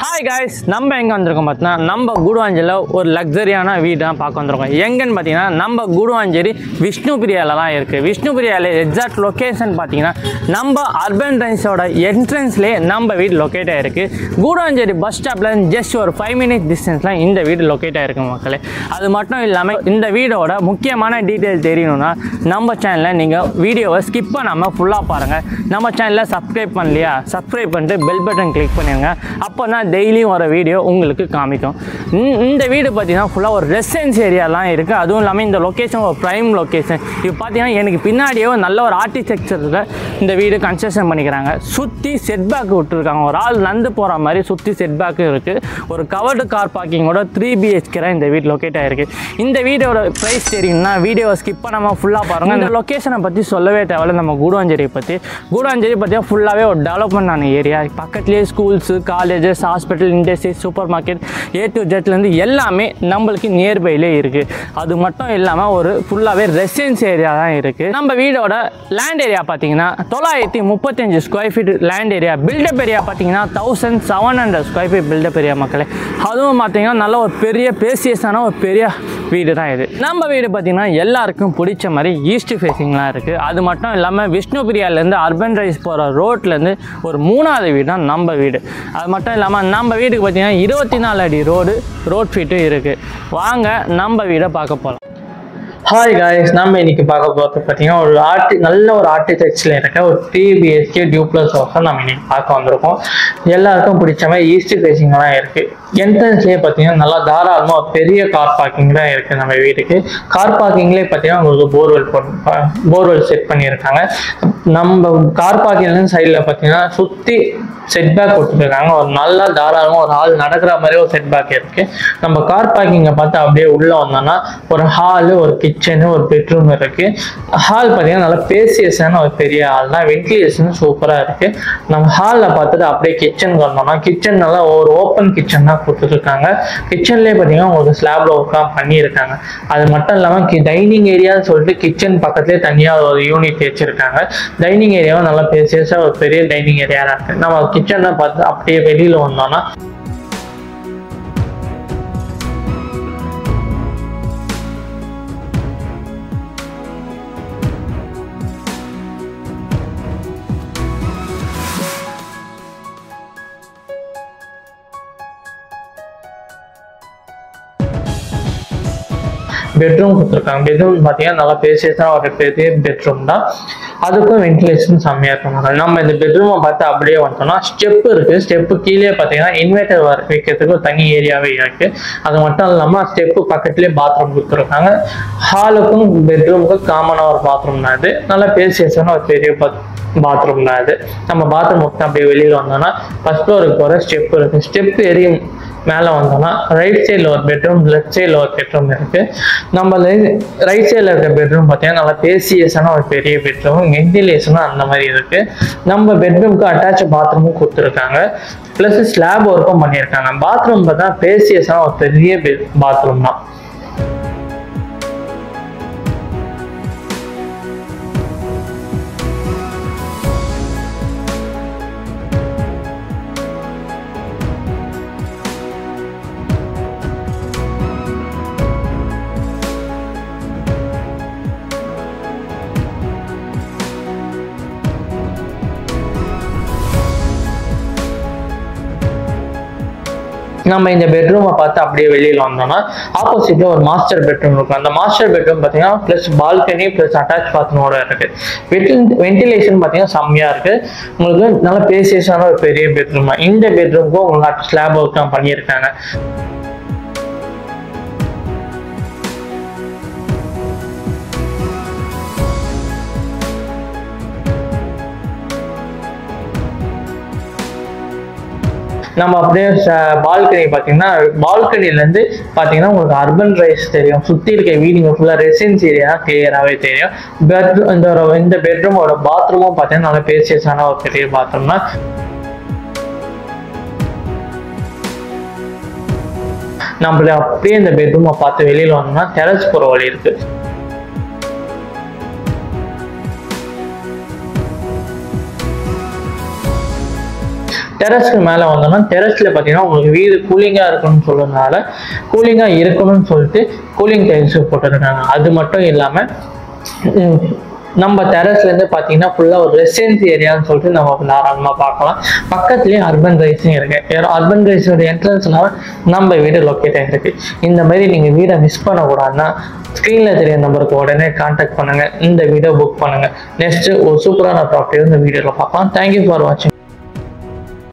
Hi guys, நம்ம எங்க வந்திருக்கோம் பார்த்தா நம்ம கூடுவாஞ்சேரியில ஒரு லக்ஸரியான வீடு தான் பார்க்க வந்திருக்கோம். எங்கன்னு பார்த்தீங்கன்னா நம்ம கூடுவாஞ்சேரி விஷ்ணுபிரியால தான் இருக்கு. விஷ்ணுபிரியால எக்ஸாக்ட் லொகேஷன் பார்த்தீங்கன்னா நம்ம அர்பன் ரைன்ஸோட என்ட்ரன்ஸ்லயே நம்ம வீடு லொகேட் ஆயிருக்கு. கூடுவாஞ்சேரி பஸ் ஸ்டாப்ல ஜஸ்ட் ஒரு 5 minute டிஸ்டன்ஸ்ல இந்த வீடு லொகேட் ஆயிருக்கு மக்களே. அது மட்டும் இல்லாம இந்த வீடோட முக்கியமான டீடைல் தெரியணும்னா நம்ம சேனல்ல நீங்க வீடியோவை ஸ்கிப் பண்ணாம ஃபுல்லா பாருங்க. நம்ம சேனல்ல சப்ஸ்கிரைப் பண்ணலையா, சப்ஸ்கிரைப் பண்ணிட்டு பெல் பட்டன் கிளிக் பண்ணிடுங்க. அப்போதான் டெய்லியும் வர வீடியோ உங்களுக்கு காமிக்கும். இந்த வீடு பார்த்தீங்கன்னா ஃபுல்லாக ஒரு ரெசிடென்ஸ் ஏரியாலாம் இருக்குது. அதுவும் இல்லாமல் இந்த லொக்கேஷன் ஒரு ப்ரைம் லொக்கேஷன். இப்போ பார்த்தீங்கன்னா எனக்கு பின்னாடியே நல்ல ஒரு ஆர்கிடெக்சரில் இந்த வீடு கன்ஸ்ட்ரக்ஷன் பண்ணிக்கிறாங்க. சுற்றி செட்பேக் விட்டுருக்காங்க. ஒரு ஆள் நடந்து போகிற மாதிரி சுற்றி செட்பேக்கும் இருக்குது. ஒரு கவர்டு கார் பார்க்கிங்கோட 3 BHK இந்த வீடு லொக்கேட் ஆகிருக்கு. இந்த வீடோட ப்ரைஸ் தெரியும்னா வீடியோவை ஸ்கிப் பண்ணாமல் ஃபுல்லாக பாருங்கள். இந்த லொக்கேஷனை பற்றி சொல்லவே தேவையில்ல. நம்ம கூடுவாஞ்சேரியை பற்றி பார்த்தீங்கன்னா ஃபுல்லாகவே ஒரு டெவலப்மெண்ட் ஆன ஏரியா. பக்கத்துலேயே schools, colleges, hospital, industry, super market, A to Zலேருந்து எல்லாமே நம்மளுக்கு நியர்பைலே இருக்குது. அது மட்டும் இல்லாமல் ஒரு ஃபுல்லாகவே ரெசிடென்ஸ் ஏரியா தான் இருக்குது. நம்ம வீடோட லேண்ட் ஏரியா பார்த்தீங்கன்னா 935 square feet land area. Built up area பார்த்தீங்கன்னா 1700 ஸ்கொயர் ஃபீட் பில்டப் ஏரியா மக்களே. அதுவும் பார்த்தீங்கன்னா நல்ல ஒரு பெரிய பேசியஸான ஒரு பெரிய வீடு தான் இது. நம்ம வீடு பார்த்தீங்கன்னா எல்லாருக்கும் பிடிச்ச மாதிரி ஈஸ்ட் ஃபேஸிங்லாம் இருக்குது. அது மட்டும் இல்லாமல் விஷ்ணுபிரியாலேருந்து அர்பன் ரைஸ் போகிற ரோட்லேருந்து ஒரு 3வது வீடு தான் நம்ம வீடு. அது மட்டும் இல்லாமல் நம்ம வீட்டுக்கு பார்த்தீங்கன்னா 24 அடி ரோட் ஃபீட்டும் இருக்குது. வாங்க நம்ம வீடை பார்க்க போகலாம். ஹாய் காய்ஸ், நம்ம இன்னைக்கு பார்க்க போகிறது பார்த்தீங்கன்னா ஒரு நல்ல ஒரு ஆர்கிடெக்சரில் இருக்க ஒரு 3 BHK டியூப்ளஸ் ஹவுஸை நம்ம இன்னைக்கு பார்க்க வந்திருக்கோம். எல்லாருக்கும் பிடிச்ச மாதிரி ஈஸ்ட் ஃபேஸிங்லாம் இருக்குது. என்ட்ரன்ஸ்லேயே பார்த்தீங்கன்னா நல்லா தாராளமாக ஒரு பெரிய கார் பார்க்கிங் தான் இருக்குது நம்ம வீட்டுக்கு. கார் பார்க்கிங்லேயே பார்த்தீங்கன்னா உங்களுக்கு போர்வெல் செட் பண்ணியிருக்காங்க. நம்ம கார் பார்க்கிங்லேருந்து சைடில் பார்த்தீங்கன்னா சுற்றி செட்பேக் கொடுத்துருக்காங்க. ஒரு நல்லா தாராளமாக ஒரு ஹால் நடக்கிற மாதிரி ஒரு செட்பேக் இருக்குது. நம்ம கார் பார்க்கிங்கை பார்த்து அப்படியே உள்ளே வந்தோம்னா ஒரு ஹாலு, ஒரு கிச்சனு, ஒரு பெட்ரூம் இருக்குது. ஹால் பார்த்தீங்கன்னா நல்லா பேசியஸான ஒரு பெரிய ஹால் தான். வென்டிலேஷன் சூப்பராக இருக்குது. நம்ம ஹாலில் பார்த்துட்டு அப்படியே கிச்சனுக்கு வந்தோம்னா கிச்சன் நல்லா ஒரு ஓப்பன் கிச்சன் தான் கொடுத்துருக்காங்க. கிச்சன்லேயே பார்த்தீங்கன்னா உங்களுக்கு ஸ்லாப்ல ஒர்க்லாம் பண்ணியிருக்காங்க. அது மட்டும் இல்லாமல் டைனிங் ஏரியான்னு சொல்லிட்டு கிச்சன் பக்கத்துலேயே தனியாக ஒரு யூனிட் வச்சுருக்காங்க. டைனிங் ஏரியாவும் நல்லா பேசியஸாக ஒரு பெரிய டைனிங் ஏரியா தான் இருக்குது. நம்ம கிச்சனை பார்த்து அப்படியே வெளியில் வந்தோம்னா பெட்ரூம் கொடுத்துருக்காங்க. பெட்ரூம் பார்த்தீங்கன்னா நல்லா பேசியஸாக ஒரு பெரிய பெட்ரூம் தான். அதுக்கும் வென்டிலேஷன் செம்மையாக இருக்கும். நம்ம இந்த பெட்ரூமை பார்த்து அப்படியே வந்தோம்னா ஸ்டெப் இருக்குது. ஸ்டெப்பு கீழே பார்த்தீங்கன்னா இன்வெர்டர் வைக்கிறதுக்கு ஒரு தனி ஏரியாவே இருக்குது. அது மட்டும் இல்லாமல் ஸ்டெப்பு பக்கத்துலேயே பாத்ரூம் கொடுத்துருக்காங்க. ஹாலுக்கும் பெட்ரூமுக்கும் காமனாக ஒரு பாத்ரூம் தான் இது. நல்லா பேசியஸான ஒரு பெரிய பாத்ரூம் தான் இது. நம்ம பாத்ரூம் அப்படியே வெளியில் வந்தோம்னா ஃபர்ஸ்ட் ஃப்ளோருக்கு போகிற ஸ்டெப் இருக்குது. ஸ்டெப் ஏறி மேலே வந்தோம்னா ரைட் சைடில் ஒரு பெட்ரூம், லெஃப்ட் சைடில் ஒரு பெட்ரூம் இருக்குது. நம்ம ரைட் சைடில் இருக்க பெட்ரூம் பார்த்தீங்கன்னா நல்லா பேசியஸான ஒரு பெரிய பெட்ரூம், வென்டிலேஷனும் அந்த மாதிரி இருக்குது. நம்ம பெட்ரூமுக்கு அட்டாச் பாத்ரூமும் கொடுத்துருக்காங்க. ப்ளஸ் ஸ்லாப் ஒர்க்கும் பண்ணியிருக்காங்க. பாத்ரூம் பார்த்தா பேசியஸான ஒரு பெரிய பாத்ரூம் தான். நம்ம இந்த பெட்ரூமை பார்த்து அப்படியே வெளியில் வந்தோம்னா ஆப்போசிட்ல ஒரு மாஸ்டர் பெட்ரூம் இருக்கும். அந்த மாஸ்டர் பெட்ரூம் பார்த்தீங்கன்னா ப்ளஸ் பால்கனி ப்ளஸ் அட்டாச் பாத்ரூமோட இருக்கு. வென்டிலேஷன் பார்த்தீங்கன்னா செம்மையா இருக்கு. உங்களுக்கு நல்ல பேசியஸான ஒரு பெரிய பெட்ரூம். இந்த பெட்ரூமுக்கும் உங்களுக்கு ஸ்லாப் ஒர்க் தான் பண்ணியிருக்காங்க. நம்ம அப்படியே பால்கனி பார்த்தீங்கன்னா பால்கனிலேருந்து பார்த்தீங்கன்னா உங்களுக்கு அர்பன் ரைஸ் தெரியும். சுற்றி இருக்க வீடுங்க ஃபுல்லாக ரெசிடென்ஸ் ஏரியா கிளியராகவே தெரியும். இந்த பெட்ரூமோட பாத்ரூமும் பார்த்தீங்கன்னா நல்லா பேசியஸான ஒரு பெரிய பாத்ரூம் தான். நம்மள அப்படியே இந்த பெட்ரூமை பார்த்து வெளியில் வந்தோம்னா டெரஸ் போகிற வழி இருக்கு. டெரஸ்க்கு மேலே வந்தோம்னா டெரஸில் பார்த்தீங்கன்னா உங்களுக்கு வீடு கூலிங்காக இருக்கணும்னு சொல்றதுனால கூலிங்காக இருக்கணும்னு சொல்லிட்டு கூலிங் டைல்ஸ் போட்டுருக்காங்க. அது மட்டும் இல்லாமல் நம்ம டெரஸ்லேருந்து பார்த்தீங்கன்னா ஃபுல்லாக ஒரு ரெசிடென்சி ஏரியான்னு சொல்லிட்டு நம்ம தாராளமாக பார்க்கலாம். பக்கத்துலேயே அர்பன் ரைஸும் இருக்குது. அர்பன் ரைஸோட என்ட்ரன்ஸ்னால நம்ம வீடு லொக்கேட் ஆகிருக்கு. இந்த மாதிரி நீங்கள் வீடை மிஸ் பண்ணக்கூடாதுன்னா ஸ்க்ரீனில் தெரிய நம்பருக்கு உடனே கான்டாக்ட் பண்ணுங்கள், இந்த வீடியோ புக் பண்ணுங்கள். நெக்ஸ்ட்டு ஒரு சூப்பரான ப்ராப்பர்ட்டி இந்த வீடியோவில் பார்க்கலாம். தேங்க்யூ ஃபார் வாட்சிங்.